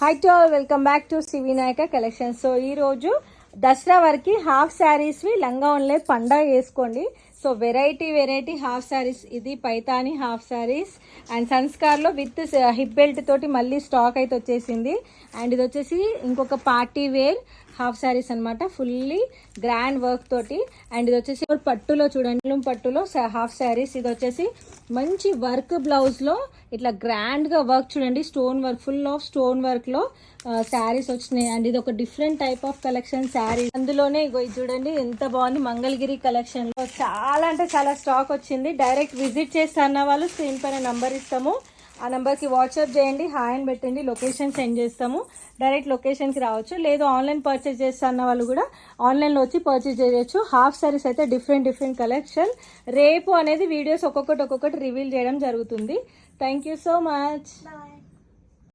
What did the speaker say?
Hi to all, welcome back to Shri Vinayaka collection. So ఈరోజు దసరా వరకు half శారీస్వి లంగా ఓన్లే పండగ వేసుకోండి. సో వెరైటీ హాఫ్ శారీస్, ఇది పైతాని హాఫ్ శారీస్ అండ్ సంస్కార్లో విత్ హిప్ బెల్ట్ తోటి మళ్ళీ స్టాక్ అయితే వచ్చేసింది. అండ్ ఇది వచ్చేసి ఇంకొక పార్టీ వేర్ హాఫ్ శారీస్ అనమాట, ఫుల్లీ గ్రాండ్ వర్క్ తోటి. అండ్ ఇది వచ్చేసి పట్టులో చూడండి, పట్టులో హాఫ్ శారీస్. ఇది వచ్చేసి మంచి వర్క్ బ్లౌజ్లో ఇట్లా గ్రాండ్గా వర్క్ చూడండి, stone work, full of stone వర్క్లో శారీస్ వచ్చినాయి. అండ్ ఇది ఒక different type of collection sari. అందులోనే ఇగో ఇది చూడండి ఎంత బాగుంది, మంగళగిరి కలెక్షన్లో చాలా అంటే చాలా స్టాక్ వచ్చింది. డైరెక్ట్ విజిట్ చేస్తా అన్న వాళ్ళు స్క్రీన్ పైన నంబర్ ఇస్తాము, ఆ నెంబర్కి వాట్సాప్ చేయండి, హాయ్ అని పెట్టండి, లొకేషన్ సెండ్ చేస్తాము. డైరెక్ట్ లొకేషన్కి రావచ్చు, లేదు ఆన్లైన్ పర్చేస్ చేస్తా అన్న వాళ్ళు కూడా ఆన్లైన్లో వచ్చి పర్చేస్ చేయొచ్చు. హాఫ్ సారీస్ అయితే డిఫరెంట్ కలెక్షన్. రేపు అనేది వీడియోస్ ఒక్కొక్కటి రివీల్ చేయడం జరుగుతుంది. Thank you so much.